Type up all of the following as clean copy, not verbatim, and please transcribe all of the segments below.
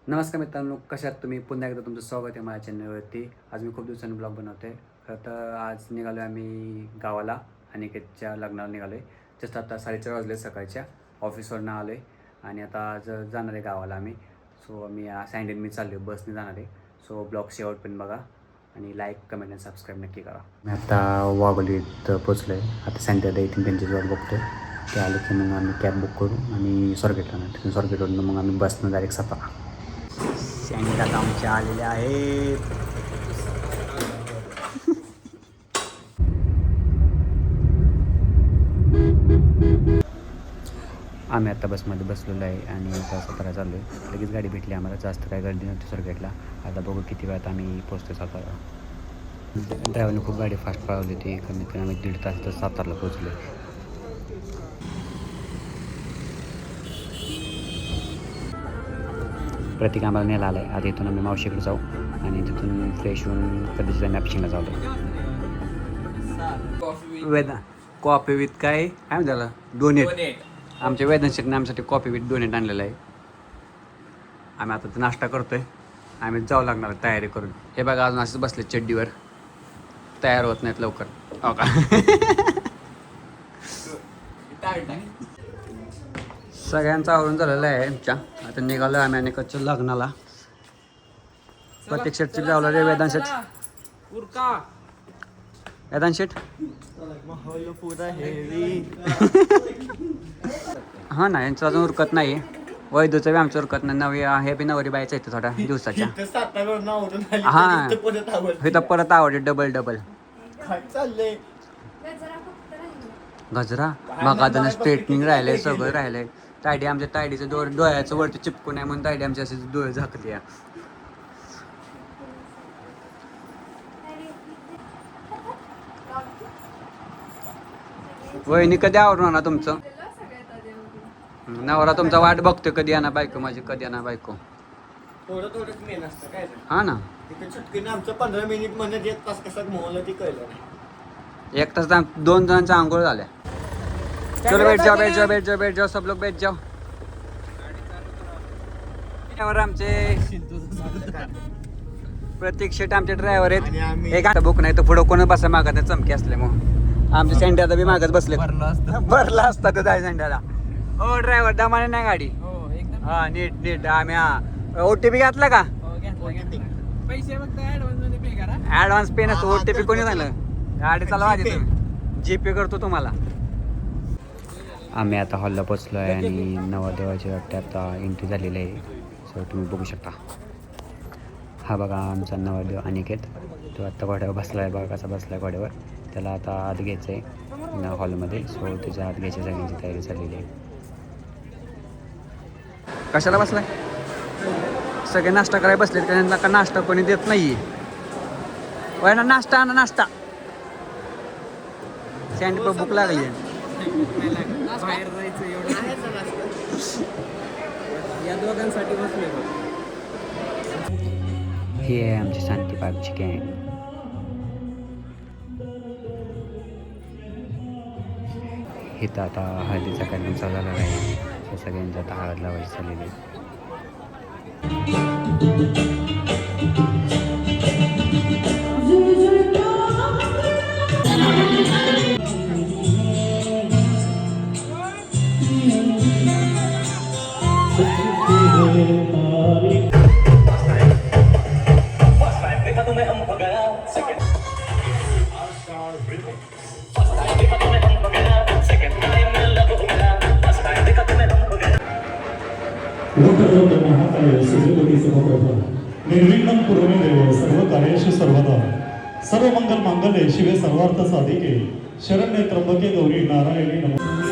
नमस्कार मित्रांनो, कशा आहात तुम्ही? पुन्हा एकदा तुमचं स्वागत आहे माझ्या चॅनलवरती. आज मी खूप दिवसांनी ब्लॉग बनवतो आहे. खरं तर आज निघालो आहे आम्ही गावाला. अनिकेतच्या लग्नाला निघालो आहे. जस्ट आता 4:30 वाजले सकाळच्या. ऑफिसवरनं आलो आहे आणि आता आज जाणार आहे गावाला आम्ही. सो आम्ही सँडल मी चाललो आहे, बसने जाणार आहे. सो ब्लॉग शेवटपर्यंत बघा आणि लाईक, कमेंट आणि सबस्क्राईब नक्की करा. मी आता वाघोलीत पोचलो आहे. आता सँडलला येतील त्यांची जॉब बघतो आहे. ते आले की मग आम्ही कॅब बुक करू आणि स्वारगेटला नाही, तिथून स्वारगेटवरून मग आम्ही बसनं डायरेक्ट सातारा. सँडल आता आमच्या आलेले आहेत. आम्ही आता बसमध्ये बसलेलो आहे आणि आता सातारा चाललो आहे. लगेच गाडी भेटली आम्हाला, जास्त काय गर्दी नव्हती स्वारगेटला. आता बघू किती वेळात आम्ही पोचतो सातारा. ड्रायव्हरने खूप गाडी फास्ट पळवली होती. कमीत कमी आम्ही 1.5 तास तर सातारला पोचलो. प्रतीक आम्हाला नेला आला आहे. आता इथून आम्ही मावशीकडे जाऊ आणि तिथून फ्रेश होऊन कधीच मॅपिंगला जाऊ. कॉफी विथ काय त्याला डोनेट. आमच्या वेदनशीने आमच्यासाठी कॉफी विथ डोनेट आणलेलं आहे. आम्ही आता ते नाश्ता करतोय. आम्ही जाऊ लागणार तयारी करून. हे बघा अजून असंच बसले चड्डीवर, तयार होत नाहीत लवकर. हो का? सगळ्यांचं आवरून झालेलं आहे आमच्या. आता निघालो आम्ही अनेकाच्या लग्नाला. प्रत्येक शेटची लावला रे वेदांत शेट. वेदांत शेट हा ना, यांचं अजून उरकत नाही. वैदूचं बी आमचं उरकत नाही. नवी हे बी नवरी बायचं येतं थोड्या दिवसाच्या. हा हे तर परत आवडे डबल गजरा. मग आता स्ट्रेटनिंग राहिलंय, सगळं राहिलंय. तायडी आमच्या तायडीचं डोळ्याचं वरती चिपकून आहे म्हणून तायडी आमच्या असे डोळे झाकले. वहिनी कधी आवडणार ना तुमचं? नवरा तुमचा वाट बघतोय कधी येणार बायको माझी, कधी येणार बायको. थोडंच मेन असतं काय हा ना. चुटकीने आमचं 15 मिनिट मध्ये 1 तास कसा मोहलं ती कळलं. 1 तास 2 जणांच्या आंघोळ झाल्या. चलो बैठ जाओ सब लोग बैठ जाओ. ड्रायव्हर आमचे प्रत्येक शेट आमचे ड्रायव्हर आहेत. एक आता बुक नाही तर पुढं कोण बसा मागत नाही चमके असले. मग आमच्या सँड्याला बी मागत बसले. भरला असता तर जाय सँड्याला. हो ड्रायव्हर दमाने नाही गाडी. हा नीट आम्ही OTP घातला का? पैसे फक्त ऍडव्हान्स पे करा. ऍडव्हान्स पे नसतो, OTP कोणी झालं. गाडी चालवा आधी तुम्ही, GP करतो तुम्हाला. आम्ही आता हॉलला पोचलो आहे आणि नवरदेवाची वाटते आता एंट्री झालेली आहे. सो तुम्ही बघू शकता. हा बघा आमचा नवरदेव अनिकेत. तो आत्ता घोड्यावर बसला आहे. बघा कसा बसला आहे घोड्यावर. त्याला आता आत घ्यायचं आहे हॉलमध्ये. सो त्याच्या आत घ्यायच्या जागेची तयारी चाललेली आहे. कशाला बसलाय? सगळे नाश्ता करायला बसले. त्यांना का नाश्ता कोणी देत नाही. वय ना नाश्ता आणा नाश्ता. सँड पण भूक लागली. बाहेर जायचं एवढं या दोघांसाठी बसले. ही आहे आमची शांती पार्कची गँग. इथं आता हळदीचा कार्यक्रम चालू झालेला आहे. हे सगळ्यांचं आता हळद लावायची चाललेली आहे. निर्विघ्नं कुरु देव सर्व कार्येषु सर्वदा सर्व मंगल मांगल्ये शिवे सर्वार्थ साधिके शरण्ये त्र्यंबके गौरी नारायणी नमोस्तुते.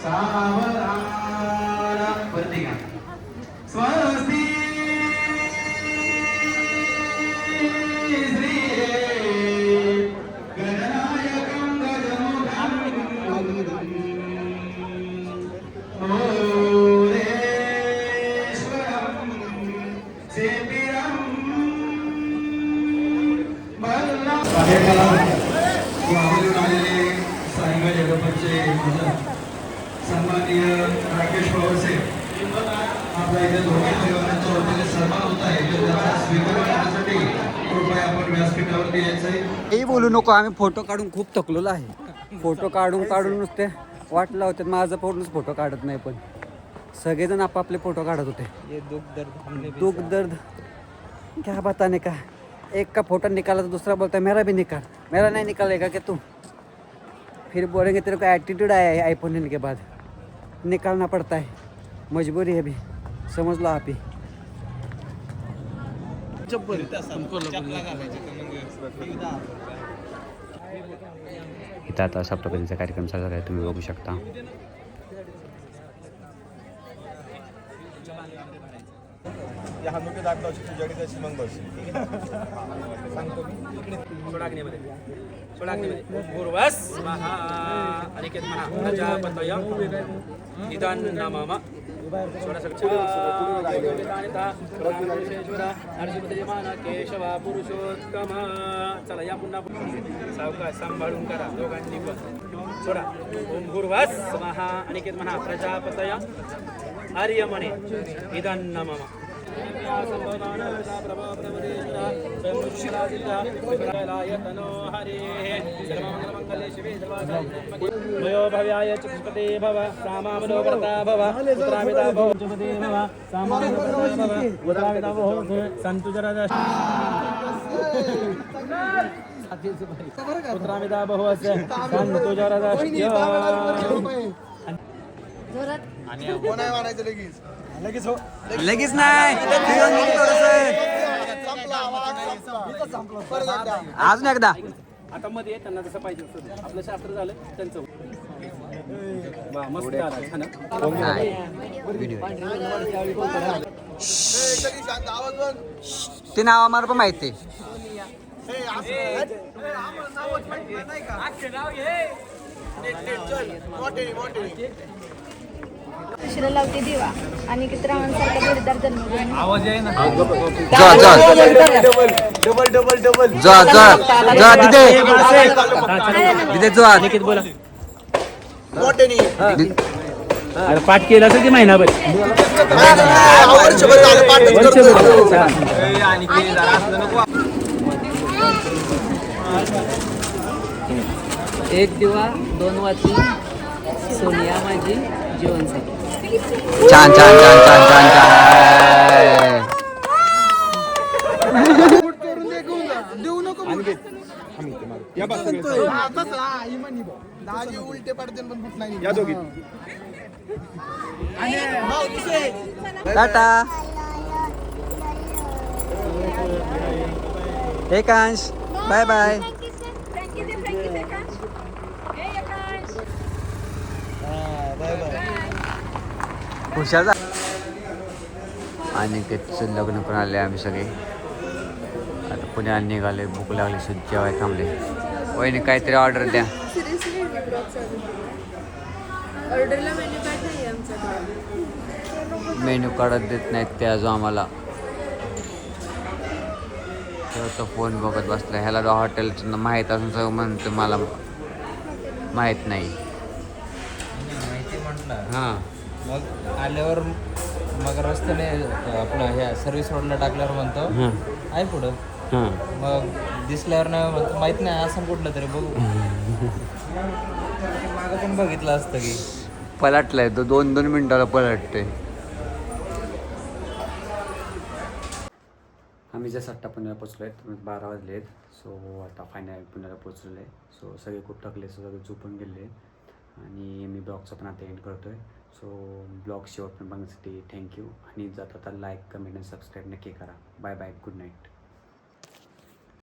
सावधान वरती घ्या स्वस्ति श्री गणनायकं गजमुखं मोरेश्वरं सेविरं सायंकाळ जगपचे सन्माननीय राकेश पवारसे आपल्या इथे दोन्ही परिवारांच्या वतीने सन्मान होत आहे तर त्याचा स्वीकार करण्यासाठी कृपया आपण व्यासपीठावरती यायचंय. हे बोलू नको, आम्ही फोटो काढून खूप थकलेलो आहे. फोटो काढून नुसते वाट लावतात. माझा पूर्णच फोटो काढत नाही, पण सगळेजण आपापले फोटो काढत होते. दुख दर्द क्या बताने का. एक का फोटो निकाला तो दूसरा बोलता है मेरा भी निकाल. मेरा नहीं निकालेगा क्या तू? फिर बोलेंगे तेरे को एटीट्यूड आया है आईफोन लेने के बाद. निकालना पड़ता है, मजबूरी है अभी, समझ लो आप ही. इथं आता सप्तपदीचा कार्यक्रम चालू आहे, तुम्ही बघू शकता. पूर्वस महा अनिकेत महा प्रजापतय निदान नामम केशव पुरुषोत्तम. चला या पुन्हा सावकाश सांभाळून करा दोघांनी पण. सोडा. ओम भूर्वस महा अनिकेत महा प्रजापतय आर्यमणे निदान नामम. वयो भव्याय चतुष्पदे भव सामामनोव्रता भव पुत्रामिता भव चतुष्पदे भव सामामनोव्रता भव पुत्रामिता भव सन्तु जरदा पुत्रामिता भवस्य सन्तु जरदाश्च. लगेच नाही, अजून एकदा. आता मध्ये त्यांना जसं पाहिजे तसं आपलं शास्त्र झालं त्यांचं. वा मस्त आला छान. ते नाव आम्हाला पण माहिती आहे. दुसरं लावते दिवा आणि कित्रावांसारखा जोरदार जन्मदिन. बोला. अरे पाठ केला असेल की महिनाभर. एक दिवा दोन वाती सोनिया माझी जीवनसाथी. छान छान छान छान छान छान. टाटा. एकांश बाय बाय. हुशार जा. आणि त्याचं लग्न पण आले आम्ही सगळे. आता पुण्याला निघाले, भूक लागली, सुद्धा जेवाय थांबले. वहिनी काहीतरी ऑर्डर द्या. मेन्यू काढत देत नाहीत ते अजून आम्हाला. तो फोन बघत बसला. ह्याला हॉटेलचं माहीत असून सगळं म्हणतो मला माहीत नाही. हां मग आल्यावर मग रस्त्याने आपलं ह्या सर्व्हिस रोडला टाकल्यावर म्हणतो आहे पुढं. मग दिसल्यावर नाही म्हणतो माहीत नाही असं कुठलं तरी बघू. मागं पण बघितलं असतं की पलटलाय तो 2-2 मिनिटाला पलटते. आम्ही जस्ट आत्ता पुण्याला पोचलो आहे. 12 वाजले आहेत. सो आता फायनल पुण्याला पोचलेलो आहे. सो सगळे खूप थकले, सगळे झोपून गेले आणि मी ब्लॉगचा पण आता एंड करतो आहे. सो ब्लॉग शेवट पण बघण्यासाठी थँक्यू. आणि जाता लाईक, कमेंट आणि सबस्क्राईब नक्की करा. Bye bye, good night.